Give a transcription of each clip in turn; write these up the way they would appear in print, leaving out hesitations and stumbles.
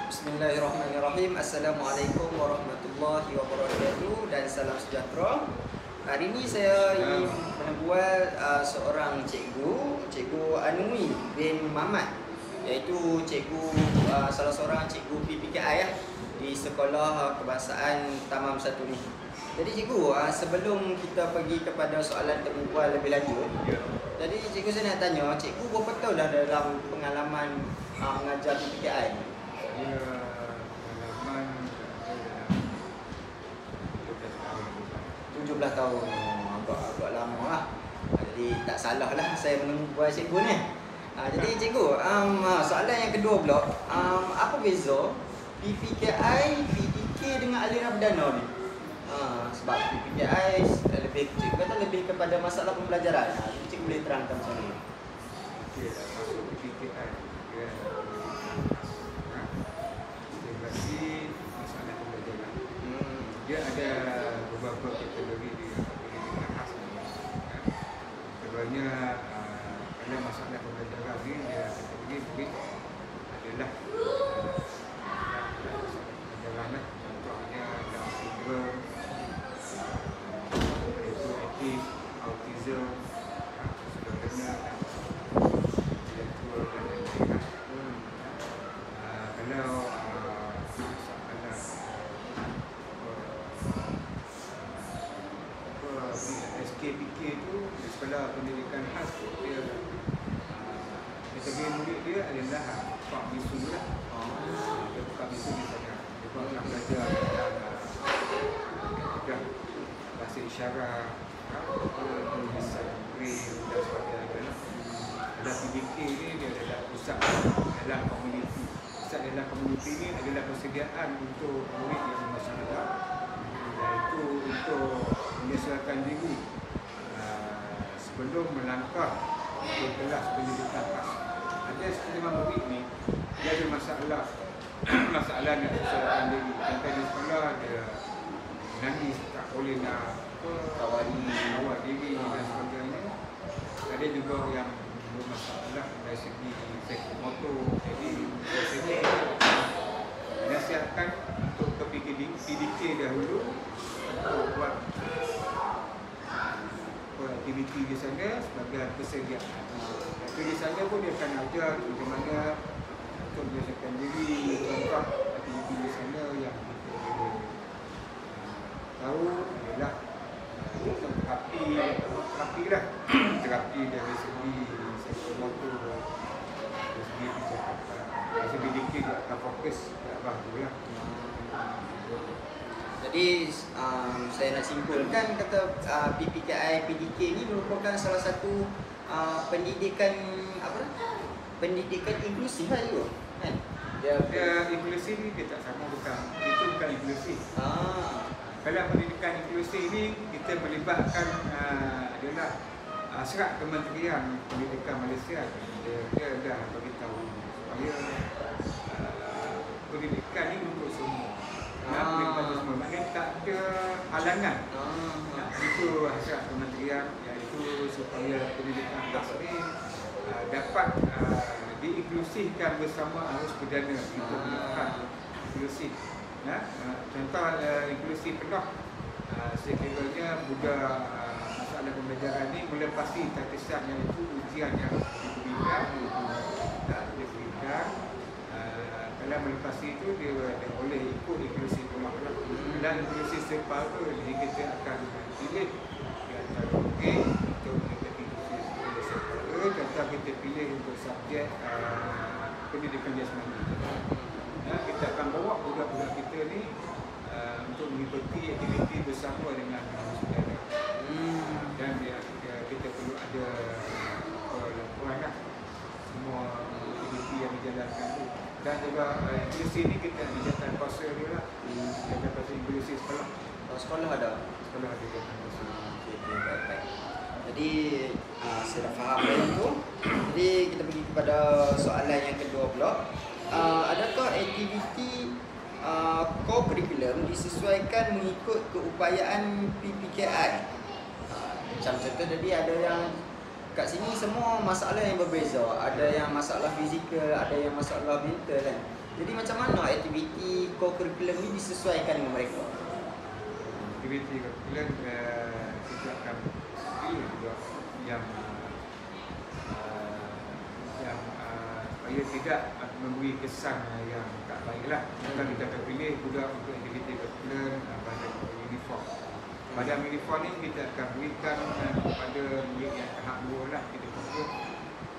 Bismillahirrahmanirrahim. Assalamualaikum warahmatullahi wabarakatuh dan salam sejahtera. Hari ini saya ingin membuat seorang cikgu Anui bin Mamat, iaitu salah seorang cikgu PPKI di Sekolah Kebangsaan Tamam 1 ni. Jadi cikgu, sebelum kita pergi kepada soalan terbual lebih lanjut, jadi cikgu saya nak tanya, cikgu berapa tahun dah dalam pengalaman mengajar PPKI? Ya, pengalaman dalam 17 tahun. Agak lama lah. Jadi tak salah lah saya menunggu cikgu ni. Jadi cikgu, soalan yang kedua pula, apa beza PPKI, PDK dengan aliran perdana ni? Sebab PPKI cikgu kata lebih kepada masalah pembelajaran. Cikgu boleh terangkan macam ni. okey, masuk PPKI dia integrasi masalah pembelajaran. Dia ada beberapa kategori di pendidikan khas ni. Keduanya pada masalah pembelajaran ni dia kategori murid adalah pembelajaran lah. Contohnya dalam sindrom, hiperaktif, autism, sebagainya, intelektual dan lain-lain. Kalau masalah SKPK tu, di sekolah pendidikan khas tu, dia kategori murid dia adalah Pak Bisu lah. Dia Pak Bisu di sana. Dia nak belajar tentang bahasa isyarat, tulisan braille dan sebagainya. Dalam PDK ni dia adalah pusat dalam komuniti. Pusat dalam komuniti ni adalah persediaan untuk murid yang bermasalah, iaitu untuk menyesuaikan diri sebelum melangkah ke kelas pendidikan khas. Ada setengah murid ni dia ada masalah masalah nak menyesuaikan diri. Contoh di sekolah dia menangis, tak boleh nak awal diri dan sebagainya. Ada juga yang bermasalah dari segi psikomotor. Jadi biasanya dinasihatkan untuk ke PDK dahulu untuk buat aktiviti di sana sebagai persediaan. Tapi di sana pun dia akan ajar bagaimana untuk menyesuaikan diri, contoh aktiviti di sana yang kita boleh tahu adalah terapi lah. Terapi dari segi psikomotor, dari segi percakapan. Dari segi PDK dia akan fokus ke arah tu lah. Jadi saya nak simpulkan kata PPKI PDK ni merupakan salah satu pendidikan pendidikan inklusif lah juga kan? Dia inklusif ni dia tak sama, bukan. Itu bukan inklusif. Kalau pendidikan inklusif ni kita melibatkan adalah Serat Kementerian Pendidikan Malaysia. Dia dah beritahu supaya pendidikan ni untuk semua. Maknanya tak ada halangan. Itu hasrat kementerian, iaitu supaya pendidikan khas ni dapat diinklusifkan bersama arus perdana. Itu pendidikan inklusif. Contoh inklusif penuh, sekiranya budak masalah pembelajaran ni melepasi tatisan, iaitu ujian yang diberikan. Kalau melepasi itu dia boleh ikut inklusif penuh. Dan inklusif separ tu jadi kita akan pilih di antara mungkin untuk mengikuti inklusif separ. Contoh kita pilih untuk subjek pendidikan jasmani. Kita akan bawa budak-budak kita ni untuk mengikuti aktiviti bersama dengan saudara. Dan kita perlu ada laporan lah semua aktiviti yang dijalankan tu. Dan juga inklusif ni kita dijadikan kuasa dia lah. Dijadikan kuasa inklusif sekolah. Sekolah ada? Sekolah ada dijadikan kuasa. Baik. Jadi saya dah faham yang tu. Jadi kita pergi kepada soalan yang kedua pula. Adakah aktiviti co-curriculum disesuaikan mengikut keupayaan PPKI? Macam contoh tadi ada yang kat sini semua masalah yang berbeza. Ada yang masalah fizikal, ada yang masalah mental kan. Jadi macam mana aktiviti co-curriculum ni disesuaikan dengan mereka? Aktiviti curriculum kita akan pilih juga yang supaya tidak memberi kesan yang tak baiklah. Kita akan pilih juga untuk aktiviti curriculum pada uniform. Pada uniform ni kita akan berikan kepada murid yang tahap 2 lah. Kita fokus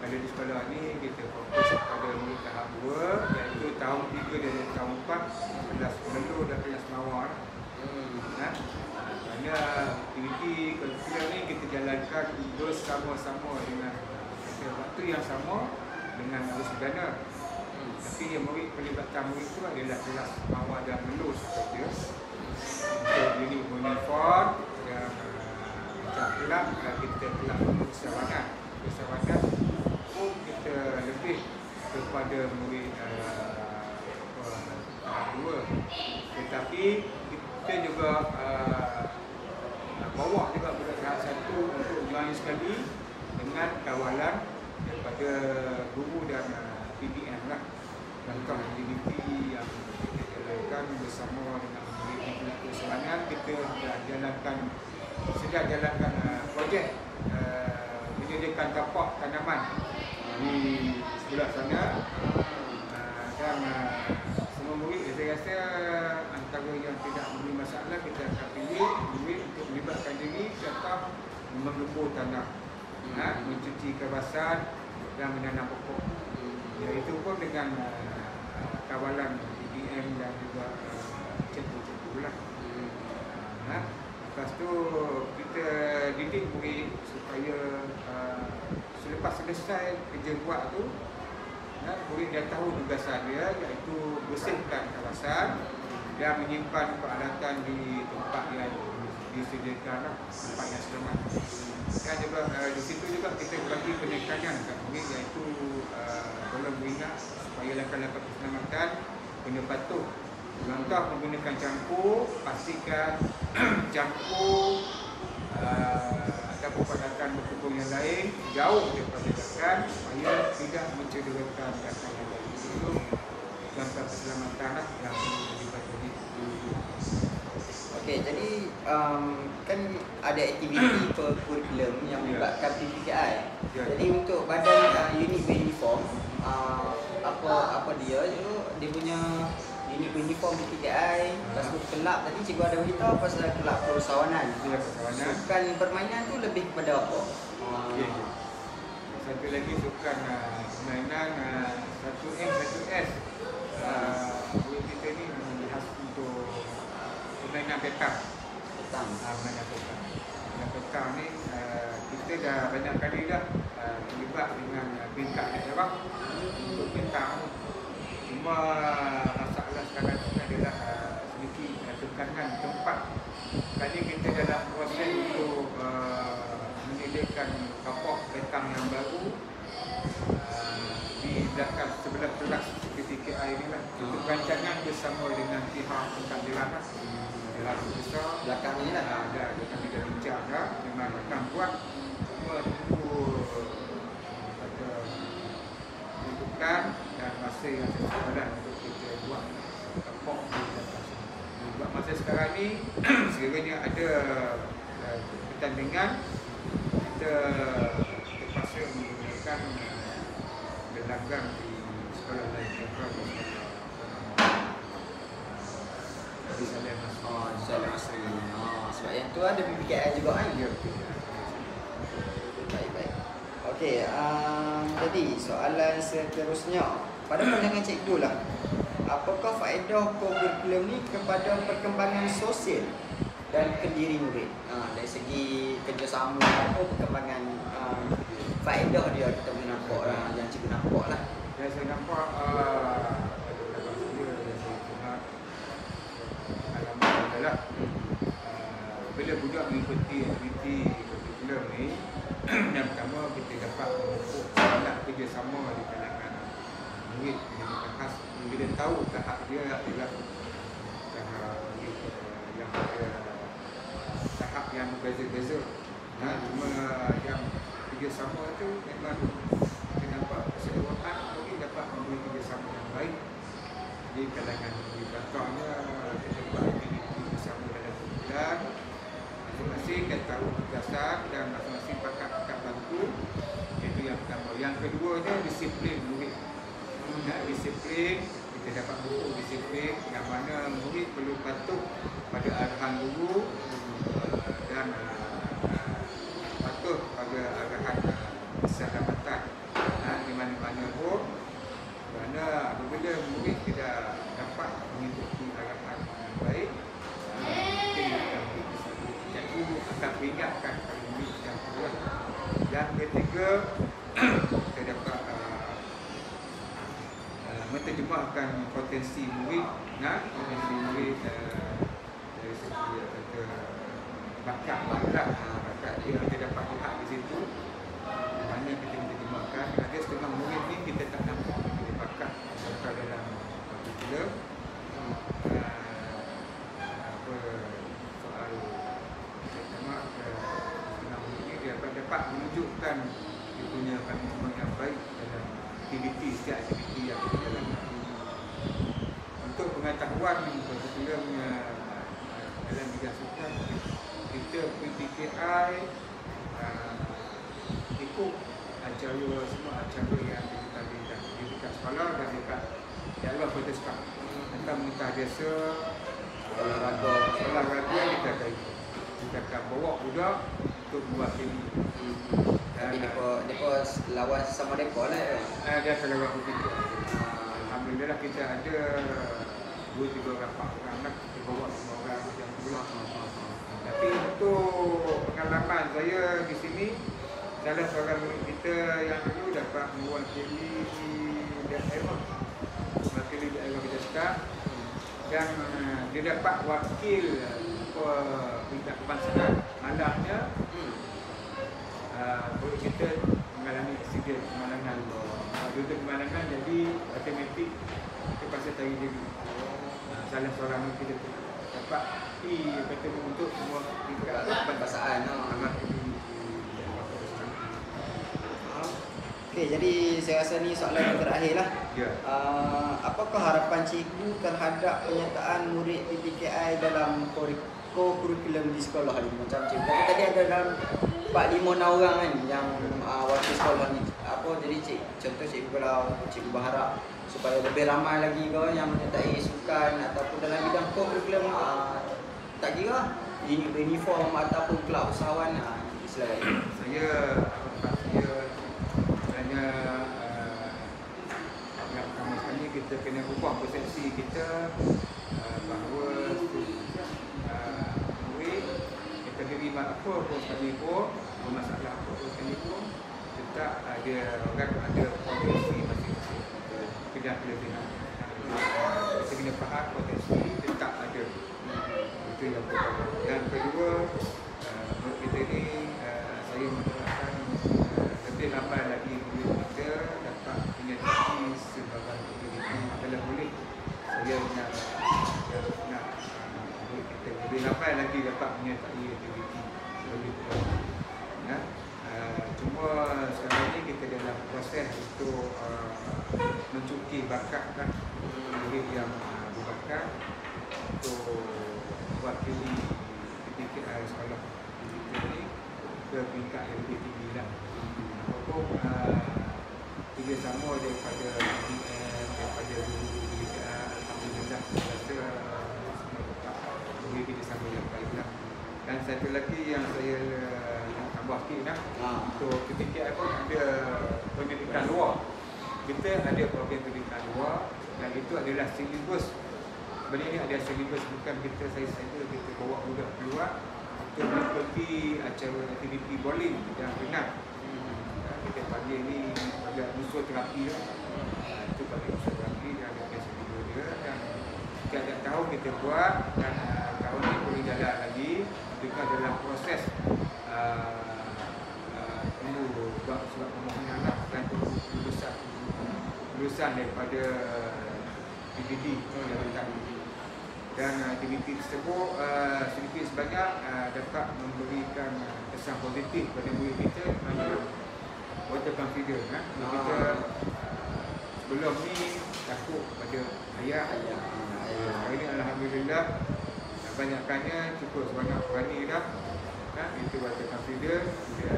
pada di sekolah ni, kita fokus pada murid tahap 2 iaitu tahun 3 dan tahun 4 kelas Melur dan kelas Mawar. Kerana aktiviti curriculum ni kita jalankan bersama-sama dengan waktu yang sama dengan guru sederhana. Tapi yang murid pelibatan murid itu adalah kelas Mawar dan Melur sahaja. Untuk unit uniform yang macam kelab, kita kelab persawanan. Persawanan pun kita lebih kepada murid tahap 2. Tetapi kita juga bawa juga budak tahap 1 untuk join sekali dengan kawalan daripada guru dan PBM lah. Langkah aktiviti yang kita jalankan bersama dengan murid di persawanan, kita sedang jalankan projek menyediakan tapak tanaman di sebelah sana. Dan semua murid saya rasa antara yang tidak memberi masalah, kita akan pilih murid untuk melibatkan diri serta menggembur tanah, mencuci kawasan dan menanam pokok. Iaitu pun dengan kawalan PBM dan juga cikgu-cikgu lah. Lepas tu kita didik murid supaya selepas selesai kerja buat tu, murid dah tahu tugasan dia, iaitu bersihkan kawasan dan menyimpan peralatan di tempat yang disediakan lah, tempat yang selamat. Dan juga di situ juga kita bagi penekanan kat murid, iaitu tolong beringat supaya langkah-langkah keselamatan kena patuh. Langkah menggunakan campur, pastikan campur ataupun peralatan berhubung yang lain jauh daripada ledakan supaya tidak mencederakan ledakan yang lain. Itu langkah keselamatan lah yang perlu dipatuhi. Okey, jadi kan ada aktiviti kurikulum yang melibatkan PPKI. Jadi untuk badan unit uniform, apa dia punya unit uniform PPKI. Lepas tu kelab, tadi cikgu ada beritahu pasal kelab persawanan. Sukan permainan tu lebih kepada apa? Satu lagi sukan permainan 1M 1S. Kita ni khas untuk permainan petang. Permainan petang ni kita dah banyak kali dah terlibat dengan peringkat Sabah untuk petang. Cuma masalah sekarang ni adalah sedikit tekanan tempat. Kali kita dalam proses untuk menyediakan kapok petang yang baru di belakang sebelah kelas PPKI ni lah. Itu rancangan bersama dengan pihak pengadilan lah. Pihak besar belakang ni lah. Kami dah bincang dah, memang akan buat. Cuma tunggu rujukan dan masa yang sesuai untuk kita buat kapok di belakang. Buat masa sekarang ni sekiranya ada pertandingan, kita terpaksa menggunakan gelanggang di sekolah lain. Di Saleh Asri. Sebab yang tu ada PPKI juga kan? Ya. Baik. Okey, jadi soalan seterusnya, pada pandangan cikgu lah, apakah faedah kurikulum ni kepada perkembangan sosial dan kendiri murid? Dari segi kerjasama atau perkembangan faedah dia kita boleh nampak lah, yang cikgu nampak lah. Yang saya nampak adalah bila budak mengikuti aktiviti kurikulum ni, yang pertama kita dapat memupuk semangat kerjasama di kalangan murid pendidikan khas. Bila tahu tahap dia adalah tahap yang ada tahap yang berbeza-beza. Cuma yang kerjasama tu memang kita nampak keseluruhan murid dapat memberi kerjasama yang baik Jadi kalangan di belakangnya kita buat aktiviti bersama dalam sebulan. Masing-masing kita tahu tugasan dan masing-masing pakat-pakat bantu. Itu yang pertama. Yang keduanya disiplin murid. Nak disiplin, kita dapat buku disiplin yang mana murid perlu patuh pada arahan guru dan patuh pada arahan keselamatan di mana-mana pun. Kerana apabila murid tidak dapat mengikuti arahan yang baik, cikgu akan peringatkan kepada murid yang kurang. Yang ketiga, kita dapat menterjemahkan potensi murid, potensi murid dari segi kata bakat dia kita dapat lihat di situ mana kita menterjemahkan. Ada setengah murid ni kita tak nampak dia bakat dalam curriculum. Soal pertama setengah murid ni dia dapat menunjukkan dia punya komitmen yang baik dalam setiap aktiviti yang kita jalankan. Untuk pengetahuan curriculum dalam bidang sukan, kita PTKI ikut acara semua acara yang kita ada di dekat sekolah dan dekat dalam protestan tentang mentah biasa olahraga kita akan ikut. Kita akan bawa budak untuk buat ini. Tapi mereka lawan sama mereka lah. Dia akan lawan kita. Alhamdulillah kita ada 2-3 orang, 4 orang lah. Kita bawa 5 orang yang pulang. Tapi untuk pengalaman saya di sini, salah seorang murid kita yang dulu dapat mewakili daerah kita sekarang, dan dia dapat wakil tingkat kebangsaan. Malangnya murid kita mengalami aksiden kemalangan. Duduk kemalangan jadi automatik terpaksa tarik diri. Salah seorang murid kita tu dapat kata untuk semua tingkat kebangsaan. Okey, jadi saya rasa ni soalan yang terakhir lah. Ya. Apakah harapan cikgu terhadap penyertaan murid PTKI dalam kurikulum di sekolah ni? Macam cikgu tadi ada dalam 4-5 orang kan yang wakil sekolah ni. Jadi contoh cikgu kalau cikgu berharap supaya lebih ramai lagi kau yang menyertai sukan ataupun dalam bidang kurikulum tak kira uniform ataupun kelab usahawan, silakan. Saya yang pertama sekali kita kena ubah persepsi kita bahawa murid kita terima apa pun sekali pun, bermasalah apa pun sekali pun, tetap ada orang ada potensi masing-masing. Tidak kelebihan. Kita kena faham potensi tetap ada. Itu yang pertama. Yang kedua, menurut kita ni saya mengatakan lebih lambat lagi murid kita dapat menyertai sebagai aktiviti. Kalau boleh, saya nak murid kita lebih lambat lagi dapat menyertai aktiviti lebih kurang. Cuma sekarang ni kita dalam proses untuk mencuki bakat kan, murid yang berbakat untuk wakili PTKI sekolah kita ni ke peringkat yang lebih tinggi lah. Apapun kerjasama daripada DM, daripada guru-guru PTKI, alhamdulillah saya rasa semua dapat boleh kerjasama yang baik lah. Dan satu lagi yang saya nak tambah sikit lah, untuk PTKI pun ada pendidikan luar. Kita ada program pendidikan luar dan itu adalah silibus. Sebenarnya ada silibus, bukan kita bawa budak keluar untuk mengikuti acara aktiviti bowling dan renang. Kita panggil ni agak unsur terapi lah. Itu panggil unsur terapi dan ada video dia, dan setiap tahun kita buat, dan tahun ni boleh jalan lagi dengan dalam proses tunggu buat surat permohonan lah, dan lulusan daripada PDD dan aktiviti tersebut sedikit sebanyak dapat memberikan kesan positif pada murid kita, hanya water confidence. Kita sebelum ni takut pada ayah. Hari ini alhamdulillah banyakkannya cukup sebanyak berani dah. Itu waktu consider dia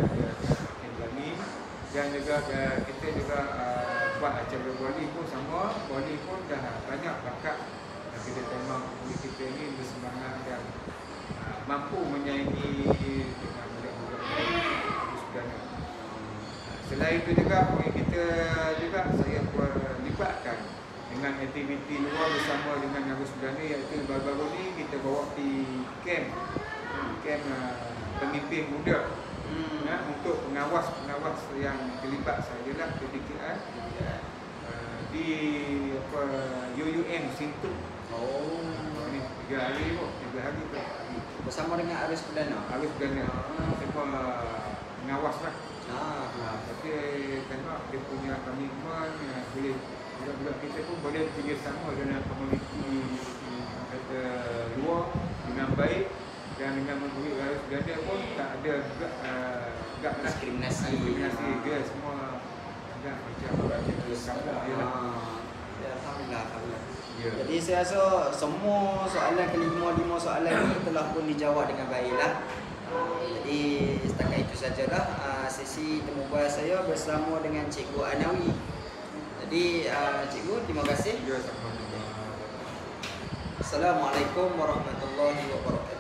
makin berani. Dan juga kita juga buat acara boli pun sama. Boli pun dah banyak bakat. Kita memang kita ini bersemangat dan mampu menyaingi dengan budak-budak Sudan. Selain itu juga kita juga saya libatkan dengan aktiviti luar bersama dengan Naga Sudan, iaitu baru-baru ni kita bawa pergi camp pemimpin muda untuk pengawas yang terlibat sajalah PDKI di UUM Sintuk. Ni 3 hari bersama dengan Arif Perdana. Semua pengawas lah. Tapi tengok dia punya komitmen, boleh budak-budak kita pun boleh bekerjasama dengan komuniti kata luar dengan baik, dan dengan memberi Arif Perdana pun tak ada juga diskriminasi dia semua ada macam sama dia lah. Alhamdulillah. Ya. Jadi saya rasa semua soalan kelima soalan ni telah pun dijawab dengan baiklah. Jadi setakat itu sajalah sesi temu bual saya bersama dengan Cikgu Anawi. Jadi Cikgu, terima kasih. Ya, sama-sama. Assalamualaikum warahmatullahi wabarakatuh.